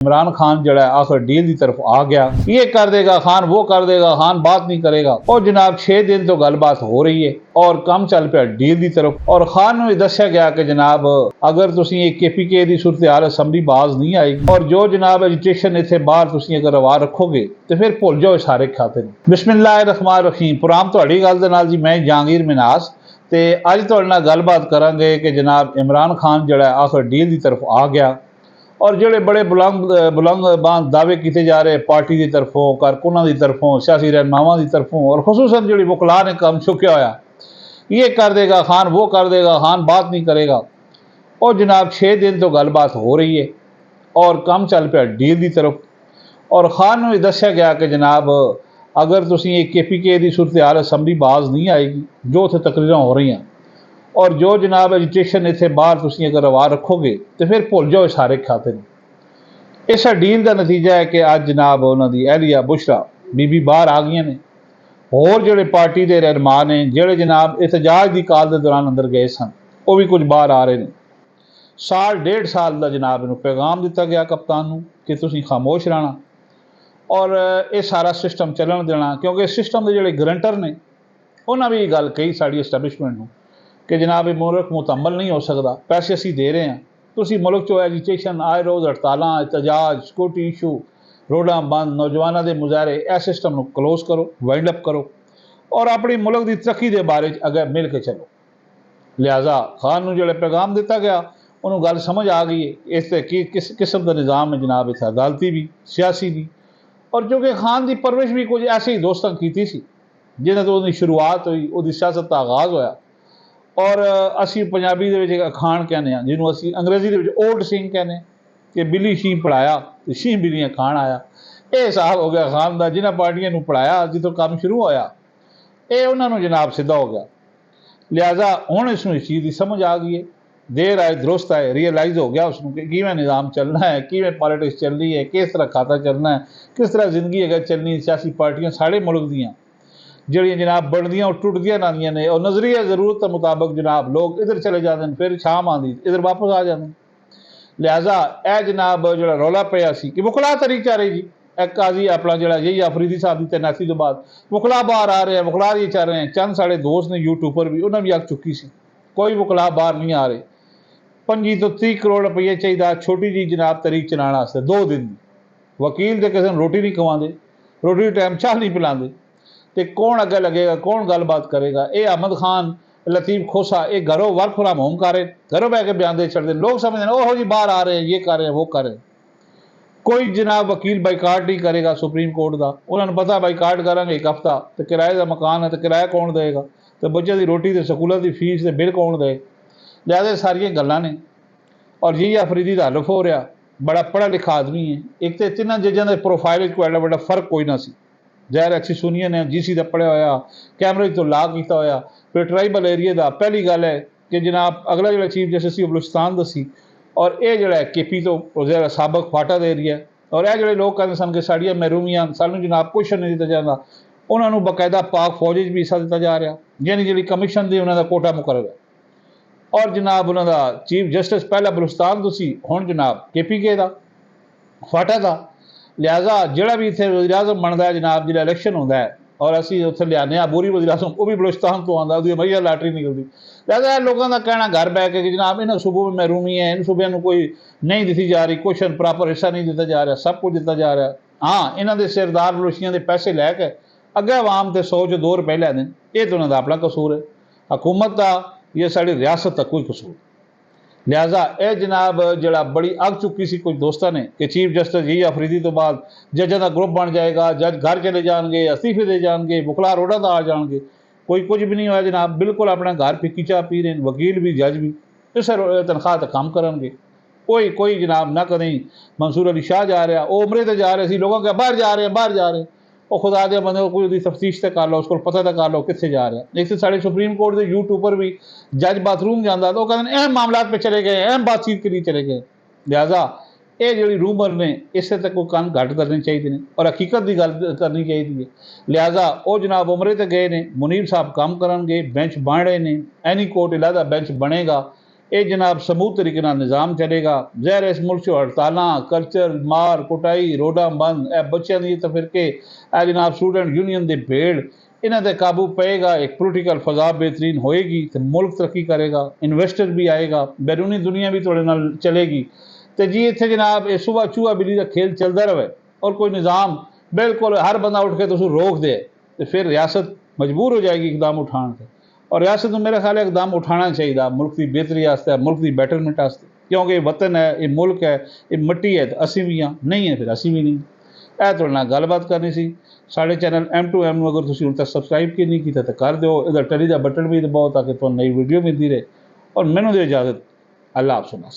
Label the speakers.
Speaker 1: इमरान खान जड़ा है आखिर डील की तरफ आ गया। ये कर देगा खान, वो कर देगा खान, बात नहीं करेगा। और जनाब 6 दिन तो गलबात हो रही है और कम चल पे डील की तरफ। और खान में दस्या गया कि जनाब अगर तुसी KPK की सूरत हाल असम्बली बाज नहीं आएगी और जो जनाब एजुटेशन इतने बाहर तुसी अगर रवा रखोगे तो फिर भुल जाओ सारे खाते। बिस्मिल्लाहिर्रहमानिर्रहीम। पुराम तुहाडी गल दे नाल जी मैं जहांगीर मिनास ते अज तुहाडे नाल गलबात करांगे कि जनाब इमरान खान जड़ा है आखिर डील की तरफ आ गया। और जोड़े बड़े बुलंद बांध दावे किए जा रहे पार्टी की तरफों, कारकुनां की तरफों, सियासी रहनुमावां की तरफों और खुसूसन जी वकला ने काम चुकया होया, ये कर देगा खान, वो कर देगा खान, बात नहीं करेगा। और जनाब 6 दिन तो गलबात हो रही है और कम चल पे डील की तरफ। और खान में दस्या गया कि जनाब अगर तुसी KPK की सूरत हाल असम्बली बाज नहीं आएगी, जो उत्थे तकरीरां हो रही हैं और जो जनाब एजुटेशन इतने बाहर तुसी अगर रवा रखोगे तो फिर भुल जाओ सारे खाते। इस डील का नतीजा है कि अज जनाब उन्होंने एहलिया बुशरा बीबी बाहर आ गई ने। होर जोड़े पार्टी के रहनुमा ने जोड़े जनाब एहतजाज की काल के दौरान अंदर गए सन, वो भी कुछ बाहर आ रहे हैं। साल 1.5 साल का जनाब इन्होंने पैगाम दिता गया कप्तान को कि तुसी खामोश रहना और ये सारा सिस्टम चलन देना, क्योंकि सिस्टम के जोड़े गरंटर ने उन्होंने भी गल कही साड़ी एस्टैबलिशमेंट को कि जनाब ये मुल्क मुतम्मल नहीं हो सकता, पैसे असी दे रहे हैं, तुसी मुल्क चो एजुकेशन आए रोज़ हड़ताल, एहतजाज, सिक्योरिटी इशू, रोडां बंद, नौजवानों के मुजाहरे, यह सिस्टम को क्लोज करो, वाइंड अप करो और अपनी मुल्क की तरक्की के बारे अगर मिल के चलो। लिहाजा खान को जो पैगाम दिता गया उन्होंने गल समझ आ गई है इस किस किस्म का निज़ाम है जनाब इतना अदालती भी सियासी भी। और चूँकि खान की परवरिश भी कुछ ऐसे ही दोस्तों की थी जिन्हें तो उनकी शुरुआत हुई, वो सियासत का आगाज़ होया। और असी पंजाबी दे अखान कहने जिन्होंने असी अंग्रेजी के ओल्ड सिंह कहने कि बिली शीं पढ़ाया तो शीं बिलियाँ खान आया। ये हिसाब हो गया खान का, जिन्हें पार्टियां को पढ़ाया जितों काम शुरू होया ये उन्होंने जनाब सीधा हो गया। लिहाजा हुण इस चीज़ की समझ आ गई है, देर आए दुरुस्त आए, रियलाइज हो गया उसको कि किवें निज़ाम चलना है, किवें पॉलिटिक्स चलनी है, किस तरह खाता चलना है, किस तरह जिंदगी अगर चलनी। सियासी पार्टियां साढ़े मुल्क दियाँ जड़ियाँ जनाब बनदियाँ और टुटदियां रहंदियां ने और नज़रिया जरूरत के मुताबिक जनाब लोग इधर चले जाते हैं, फिर शाम आती इधर वापस आ जाते हैं। लिहाजा यह जनाब जो रौला पिया सी कि वकला तरीक चाह रही जी, एक काजी अपना जो यही अफरीदी साहब की तैनाती तो बाद वकला बाहर आ रहे हैं, वकला ये चाह रहे हैं। चंद साढ़े दोस्त ने यूट्यूब पर भी उन्होंने भी आग चुकी सी, कोई वकला बाहर नहीं आ रहे। 25 तो 30 करोड़ रुपये चाहिए छोटी जी जनाब तरीक चलाने 2 दिन। वकील तो किसी रोटी नहीं खवाते, रोटी टाइम चाह नहीं पिलाते, तो कौन अगे लगेगा, कौन गलबात करेगा। ये अहमद खान, लतीफ़ खोसा ये घरों वर्क फ्राम होम कर रहे, घरों बह के बयान दे छड़ते, लोग समझते हैं ओहो जी बाहर आ रहे हैं, ये कर रहे हैं, वो कर रहे हैं। कोई जनाब वकील बाइकाट नहीं करेगा सुप्रीम कोर्ट का, उन्होंने पता बाइकाट करेंगे 1 हफ्ता तो किराए का मकान है तो किराया कौन देगा, तो बच्चे की रोटी तो स्कूलों की फीस तो बिल कौन दे। लिहाजा सारिया गल्लां ने। और यही अफरीदी का हलफ हो रहा, बड़ा पढ़ा लिखा आदमी है। एक तो तिना चीज़ों के प्रोफाइल कोई एडा बड़ा फर्क कोई ना सी। जहर अच्छी सुनिए ने GC का पढ़िया होया, कैमरे तो ला किया होया, फिर ट्राइबल एरिए का पहली गल है कि जनाब अगला जो चीफ जस्टिस सी बलूचिस्तान दसी और ये जो KP तो जरा सबक फाटा का एरिया है। और यह जो लोग कहते सन कि साड़ियाँ महरूमियां सानू जनाब कुछ नहीं दिता जाता, उन्होंने बकायदा पाक फौज भी हिस्सा दिता जा रहा, यानी जी कमीशन की उन्होंने कोटा मुकर्रर है। और जनाब उन्होंने चीफ जस्टिस पहला बलूचिस्तान तो सी, हुण जनाब KPK का फाटा था। लिहाजा जोड़ा भी इतने वज़ीर आज़म बनता है जनाब जो इलैक्शन होता है और असी उत्थे लिया बोरी वज़ीर आज़म वो भी बलूचिस्तान तो आता, उसकी महिला लाटरी निकलती। लिहाजा लोगों का कहना घर बह के कि जनाब इन्होंने सूबों में महरूमी है, इन सूबे में कोई नहीं दी जा रही, क्वेश्चन प्रॉपर हिस्सा नहीं दिता जा रहा, सब कुछ दिता जा रहा है। हाँ, इन्हों के सिरदार बलूचियां के पैसे लैके अगे आवाम तो 100 2 रुपए लै दें, ये तो उन्होंने अपना कसूर है, हुकूमत का या साड़ी रियासत का कोई कसूर। लिहाजा यह जनाब जरा बड़ी अग चुकी सी कुछ दोस्तों ने कि चीफ जस्टिस यही अफरीदी तो बाद जजा का ग्रुप बन जाएगा, जज घर चले जाएंगे, अस्तीफे दे जाएंगे, वकला रोडा तो आ जाएंगे। कोई कुछ भी नहीं होया जनाब, बिल्कुल अपना घर फिक्की चाह पी रहे हैं, वकील भी जज भी इस तनख्वाह तक काम करेंगे। कोई जनाब ना करें। मंसूर अली शाह जा रहा, वो उमरे तो जा रहे सी, लोगों के बाहर जा रहे हैं, बाहर जा रहे हैं, वो खुदा दे बंदे कोई उसकी तफ्तीश तो कर लो, उसको पता तो कर लो कितने जा रहे हैं। एक तो साढ़े सुप्रीम कोर्ट के यूट्यूब पर भी जज बाथरूम जाता तो कहते अहम मामला पे चले गए, अहम बातचीत के लिए चले गए। लिहाजा ये जी रूमर ने इससे तक कोई कान घट करने चाहिए ने और हकीकत की गल करनी चाहिए। लिहाजा वो जनाब उमरे तो गए ने, मुनीर साहब काम करेंगे, बेंच बन रहे हैं, एनी कोर्ट इलादा बेंच बनेगा, ये जनाब समूह तरीके नाल निज़ाम चलेगा। ज़ाहिर है इस मुल्क चो हड़तालां, कल्चर, मार कुटाई, रोडा बंद, ए बच्चों दी तफरके, ए जनाब स्टूडेंट यूनियन दे भेड़, इन्हां ते काबू पेगा, एक पोलिटिकल फजा बेहतरीन होएगी तो मुल्क तरक्की करेगा, इन्वेस्टर भी आएगा, बैरूनी दुनिया भी तुहाडे नाल चलेगी। तो जी इत्थे जनाब ये सुबह चूहा बिल्ली का खेल चलता रहे और कोई निज़ाम बिल्कुल हर बंदा उठ के तुम रोक दे तो फिर रियासत मजबूर हो जाएगी इकदाम उठाने से। और रियासत में मेरा ख्याल है इकदाम उठाना चाहिए मुल्क की बेहतरी वास्ते, मुल्क की बैटरमेंट वास्ते, क्योंकि ये वतन है, ये मुल्क है, ये मिट्टी है, तो असी भी हाँ, नहीं है फिर असी भी नहीं। ਇਹ ਤੁਹਾਡੇ ਨਾਲ ਗੱਲਬਾਤ ਕਰਨੀ ਸੀ। ਸਾਡੇ ਚੈਨਲ M2M ਨੂੰ ਅਗਰ ਤੁਸੀਂ ਹੁਣ ਤੱਕ ਸਬਸਕ੍ਰਾਈਬ ਕੀ ਨਹੀਂ ਕੀਤਾ ਤਾਂ ਕਰ ਦਿਓ, ਇਹਦਾ ਟੈਲੀ ਦਾ ਬਟਨ ਵੀ ਦਬਾਓ ਤਾਂ ਕਿ ਤੁਹਾਨੂੰ ਨਈ ਵੀਡੀਓ ਮਿਲਦੀ ਰਹੇ। ਔਰ ਮੈਨੂੰ ਦਿਓ ਇਜਾਜ਼ਤ, ਅੱਲਾ ਆਪ ਸੁਣਾ।